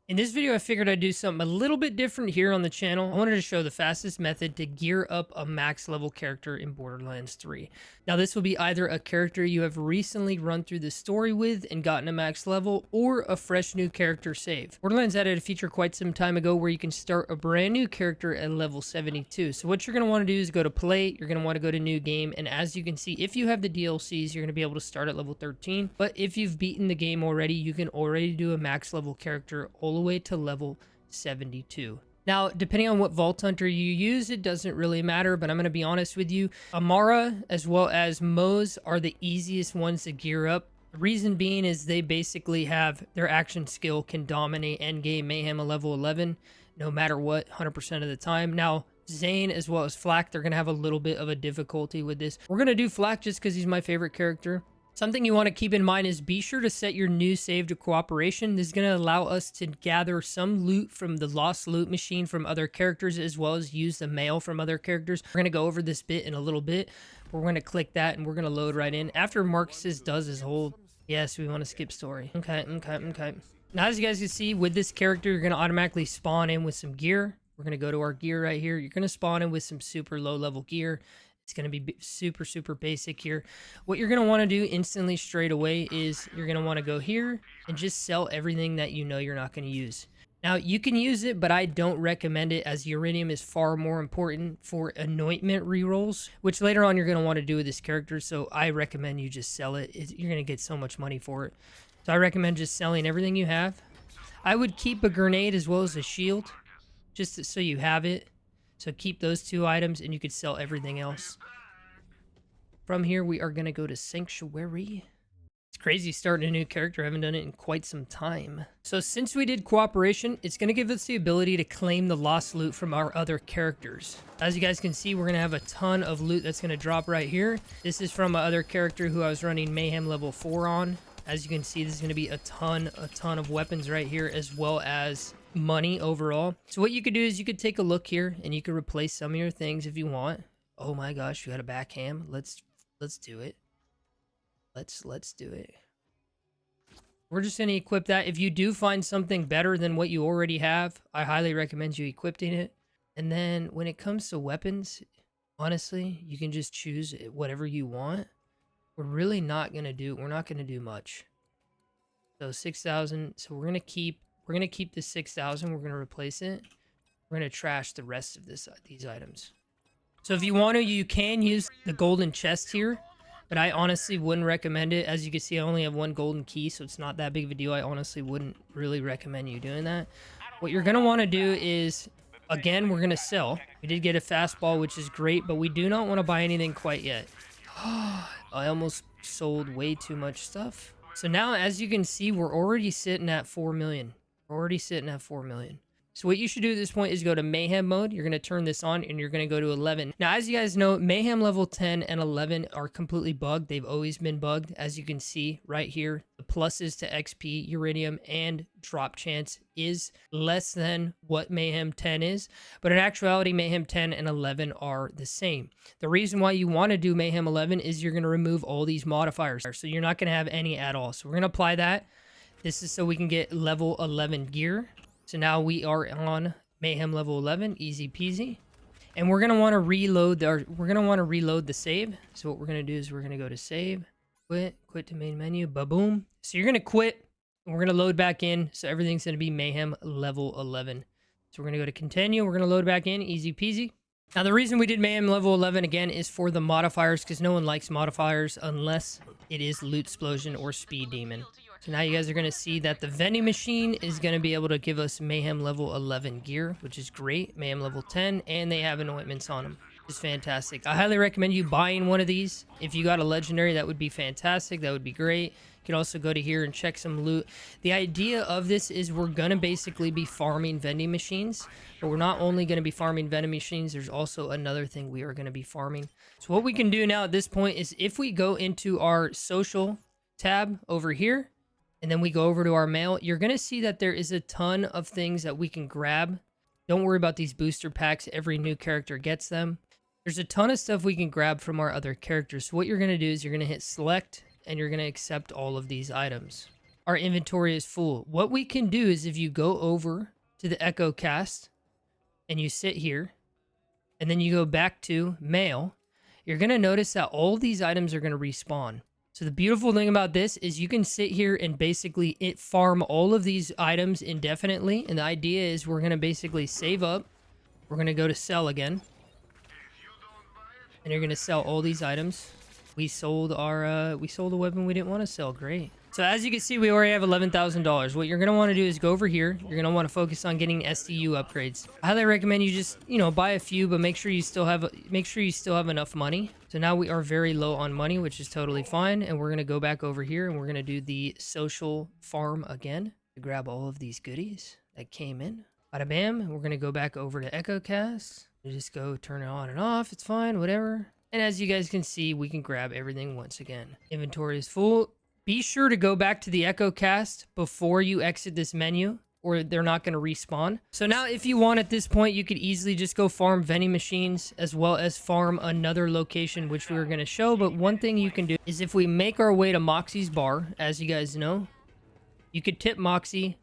In this video, I figured I'd do something a little bit different here on the channel. I wanted to show the fastest method to gear up a max level character in Borderlands 3. Now, this will be either a character you have recently run through the story with and gotten a max level, or a fresh new character save. Borderlands added a feature quite some time ago where you can start a brand new character at level 72. So what you're going to want to do is go to play, you're going to want to go to new game, and as you can see, if you have the DLCs, you're going to be able to start at level 13. But if you've beaten the game already, you can already do a max level character all the way to level 72. Now, depending on what Vault Hunter you use, it doesn't really matter, but I'm going to be honest with you. Amara as well as Moze are the easiest ones to gear up. The reason being is they basically have their action skill can dominate endgame Mayhem at level 11 no matter what, 100% of the time. Now, Zane as well as Flak, they're going to have a little bit of a difficulty with this. We're going to do Flak just because he's my favorite character. Something you want to keep in mind is be sure to set your new save to cooperation. This is going to allow us to gather some loot from the lost loot machine from other characters, as well as use the mail from other characters. We're going to go over this bit in a little bit. We're going to click that and we're going to load right in. After Marcus does his whole, yes, we want to skip story. Okay. Now, as you guys can see, with this character, you're going to automatically spawn in with some gear. We're going to go to our gear right here. You're going to spawn in with some super low level gear. It's going to be super basic here. What you're going to want to do instantly straight away is you're going to want to go here and just sell everything that you know you're not going to use. Now, you can use it, but I don't recommend it, as uranium is far more important for anointment rerolls, which later on you're going to want to do with this character. So I recommend you just sell it. You're going to get so much money for it. So I recommend just selling everything you have. I would keep a grenade as well as a shield, just so you have it. So keep those two items and you could sell everything else. From here, we are going to go to Sanctuary. It's crazy starting a new character. I haven't done it in quite some time. So since we did cooperation, it's going to give us the ability to claim the lost loot from our other characters. As you guys can see, we're going to have a ton of loot that's going to drop right here. This is from my other character who I was running Mayhem level 4 on. As you can see, this is going to be a ton of weapons right here, as well as money overall. So what you could do is you could take a look here and you could replace some of your things if you want. Oh my gosh, you got a backhand. Let's do it. Let's do it. We're just going to equip that. If you do find something better than what you already have, I highly recommend you equipping it. And then when it comes to weapons, honestly, you can just choose whatever you want. We're really not going to do, we're not going to do much. So 6,000. So we're going to keep the 6,000. We're going to replace it. We're going to trash the rest of these items. So if you want to, you can use the golden chest here, but I honestly wouldn't recommend it. As you can see, I only have one golden key, so it's not that big of a deal. I honestly wouldn't really recommend you doing that. What you're going to want to do is, again, we're going to sell. We did get a fastball, which is great, but we do not want to buy anything quite yet. I almost sold way too much stuff. So now, as you can see, we're already sitting at 4 million. We're already sitting at 4 million. So what you should do at this point is go to Mayhem mode. You're going to turn this on and you're going to go to 11. Now, as you guys know, Mayhem level 10 and 11 are completely bugged. They've always been bugged. As you can see right here, the pluses to XP, uranium, and drop chance is less than what Mayhem 10 is. But in actuality, Mayhem 10 and 11 are the same. The reason why you want to do Mayhem 11 is you're going to remove all these modifiers. So you're not going to have any at all. So we're going to apply that. This is so we can get level 11 gear. So now we are on Mayhem level 11, easy peasy. And we're going to want to reload the save. So what we're going to do is we're going to go to save, quit to main menu, ba-boom. So you're going to quit and we're going to load back in. So everything's going to be Mayhem level 11. So we're going to go to continue. We're going to load back in, easy peasy. Now the reason we did Mayhem level 11 again is for the modifiers, because no one likes modifiers unless it is Loot Explosion or Speed Demon. So now you guys are going to see that the vending machine is going to be able to give us Mayhem level 11 gear, which is great. Mayhem level 10, and they have anointments on them. It's fantastic. I highly recommend you buying one of these. If you got a legendary, that would be fantastic. That would be great. You can also go to here and check some loot. The idea of this is we're going to basically be farming vending machines, but we're not only going to be farming vending machines, there's also another thing we are going to be farming. So what we can do now at this point is if we go into our social tab over here, and then we go over to our mail, you're going to see that there is a ton of things that we can grab. Don't worry about these booster packs. Every new character gets them. There's a ton of stuff we can grab from our other characters. So what you're going to do is you're going to hit select and you're going to accept all of these items. our inventory is full. What we can do is if you go over to the Echo Cast and you sit here and then you go back to mail, you're going to notice that all these items are going to respawn. So the beautiful thing about this is you can sit here and basically farm all of these items indefinitely. And the idea is we're going to basically save up. We're going to go to sell again. And you're going to sell all these items. We sold a weapon we didn't want to sell. Great. So as you can see, we already have $11,000. What you're going to want to do is go over here. You're going to want to focus on getting SDU upgrades. I highly recommend you just, buy a few, but make sure you still have enough money. So now we are very low on money, which is totally fine. And we're going to go back over here and we're going to do the social farm again to grab all of these goodies that came in. Bada bam. And we're going to go back over to EchoCast. You just go turn it on and off. It's fine, whatever. And as you guys can see, we can grab everything once again. Inventory is full. Be sure to go back to the Echo Cast before you exit this menu, or they're not going to respawn. So now if you want at this point, you could easily just go farm vending machines as well as farm another location, which we were going to show. But one thing you can do is if we make our way to Moxxi's bar, as you guys know, you could tip Moxxi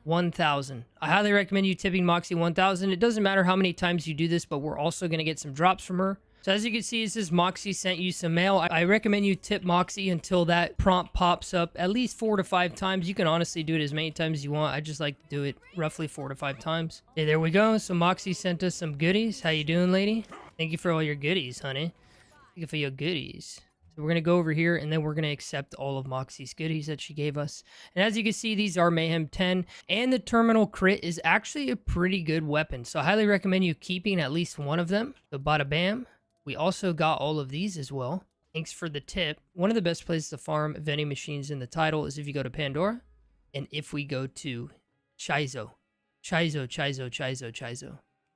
1,000. I highly recommend you tipping Moxxi 1,000. It doesn't matter how many times you do this, but we're also going to get some drops from her. So as you can see, it says Moxxi sent you some mail. I recommend you tip Moxxi until that prompt pops up at least 4 to 5 times. You can honestly do it as many times as you want. I just like to do it roughly 4 to 5 times. Okay, there we go. So Moxxi sent us some goodies. How you doing, lady? Thank you for all your goodies, honey. Thank you for your goodies. So we're going to go over here and then we're going to accept all of Moxxi's goodies that she gave us. And as you can see, these are Mayhem 10 and the Terminal Crit is actually a pretty good weapon. So I highly recommend you keeping at least one of them. So bada bam. We also got all of these as well. Thanks for the tip. One of the best places to farm vending machines in the title is if you go to Pandora. And if we go to Chizo.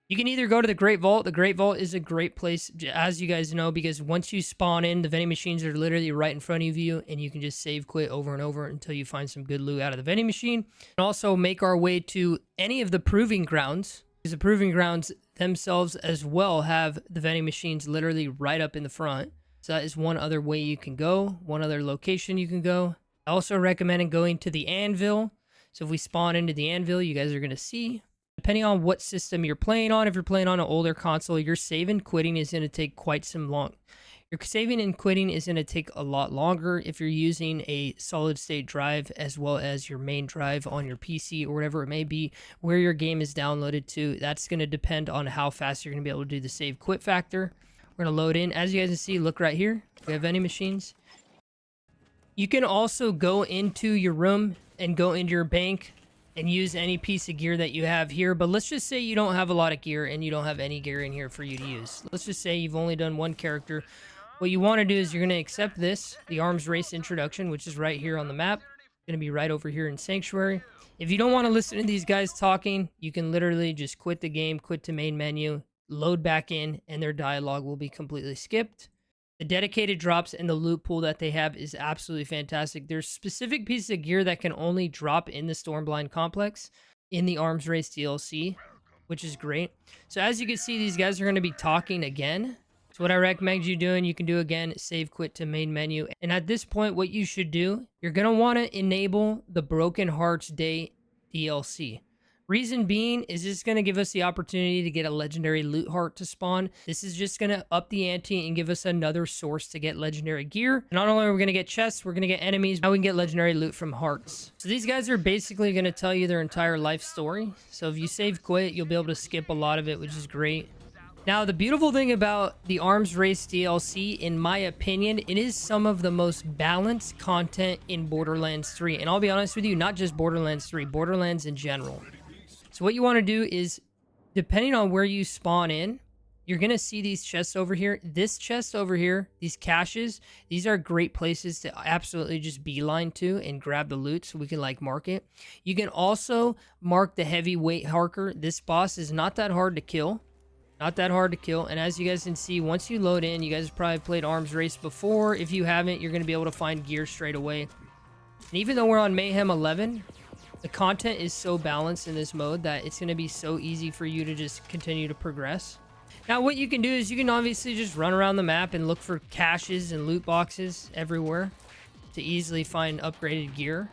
You can either go to the Great Vault. The Great Vault is a great place, as you guys know, because once you spawn in, the vending machines are literally right in front of you, and you can just save quit over and over until you find some good loot out of the vending machine. And also make our way to any of the Proving Grounds, because the Proving Grounds themselves as well have the vending machines literally right up in the front. So that is one other way you can go, one other location you can go. I also recommend going to the Anvil. So if we spawn into the Anvil, you guys are going to see, depending on what system you're playing on, if you're playing on an older console, your save and quitting is going to take quite some long. Your saving and quitting is going to take a lot longer if you're using a solid state drive as well as your main drive on your PC or whatever it may be, where your game is downloaded to. That's going to depend on how fast you're going to be able to do the save quit factor. We're going to load in. As you guys can see, look right here. We have vending machines. You can also go into your room and go into your bank and use any piece of gear that you have here. But let's just say you don't have a lot of gear and you don't have any gear in here for you to use. Let's just say you've only done one character. What you want to do is you're going to accept this, the Arms Race introduction, which is right here on the map. It's going to be right over here in Sanctuary. If you don't want to listen to these guys talking, you can literally just quit the game, quit to main menu, load back in, and their dialogue will be completely skipped. The dedicated drops and the loot pool that they have is absolutely fantastic. There's specific pieces of gear that can only drop in the Stormblind complex in the Arms Race DLC, which is great. So as you can see, these guys are going to be talking again. So what I recommend you doing, you can do again, save quit to main menu. And at this point, what you should do, you're going to want to enable the Broken Hearts Day DLC. Reason being is this going to give us the opportunity to get a legendary loot heart to spawn. This is just going to up the ante and give us another source to get legendary gear. And not only are we going to get chests, we're going to get enemies. Now we can get legendary loot from hearts. So these guys are basically going to tell you their entire life story. So if you save quit, you'll be able to skip a lot of it, which is great. Now, the beautiful thing about the Arms Race DLC, in my opinion, it is some of the most balanced content in Borderlands 3. And I'll be honest with you, not just Borderlands 3, Borderlands in general. So what you want to do is, depending on where you spawn in, you're going to see these chests over here. This chest over here, these caches, these are great places to absolutely just beeline to and grab the loot so we can like mark it. You can also mark the heavyweight harker. This boss is not that hard to kill. Not that hard to kill. And as you guys can see, once you load in, you guys have probably played Arms Race before. If you haven't, you're going to be able to find gear straight away. And even though we're on Mayhem 11, the content is so balanced in this mode that it's going to be so easy for you to just continue to progress. Now, what you can do is you can obviously just run around the map and look for caches and loot boxes everywhere to easily find upgraded gear.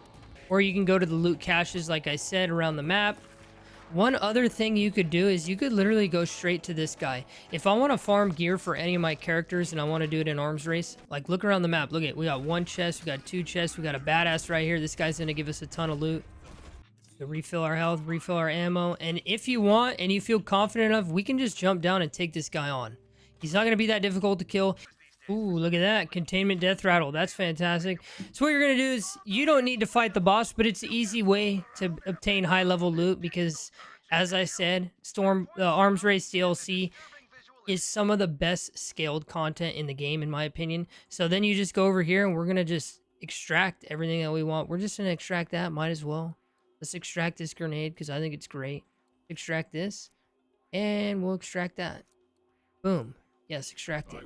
or you can go to the loot caches, like I said, around the map. One other thing you could do is you could literally go straight to this guy. If I want to farm gear for any of my characters and I want to do it in arms race, like look around the map. Look at, we got 1 chest, we got 2 chests, we got a badass right here. This guy's going to give us a ton of loot. To refill our health, refill our ammo. And if you want and you feel confident enough, we can just jump down and take this guy on. He's not going to be that difficult to kill. Ooh, look at that. Containment death rattle. That's fantastic. So what you're going to do is you don't need to fight the boss, but it's an easy way to obtain high level loot because, as I said, Arms Race DLC is some of the best scaled content in the game, in my opinion. So then you just go over here and we're going to just extract everything that we want. We're just going to extract that. Might as well. Let's extract this grenade because I think it's great. Extract this. And we'll extract that. Boom. Yes, extract it.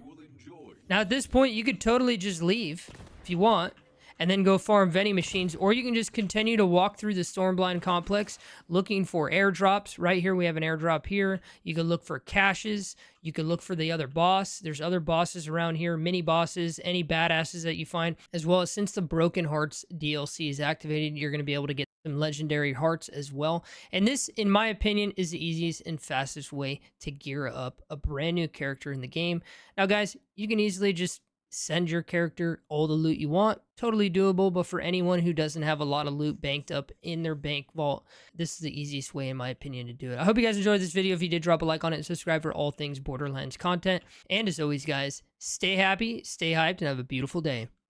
Now at this point, you could totally just leave if you want and then go farm vending machines, or you can just continue to walk through the Stormblind complex looking for airdrops. Right here, we have an airdrop here. You can look for caches. You can look for the other boss. There's other bosses around here, mini bosses, any badasses that you find, as well as since the Broken Hearts DLC is activated, you're going to be able to get some legendary hearts as well. And this, in my opinion, is the easiest and fastest way to gear up a brand new character in the game. Now, guys, you can easily just send your character all the loot you want. Totally doable, but for anyone who doesn't have a lot of loot banked up in their bank vault, this is the easiest way, in my opinion, to do it. I hope you guys enjoyed this video. If you did, drop a like on it and subscribe for all things Borderlands content. And as always, guys, stay happy, stay hyped, and have a beautiful day.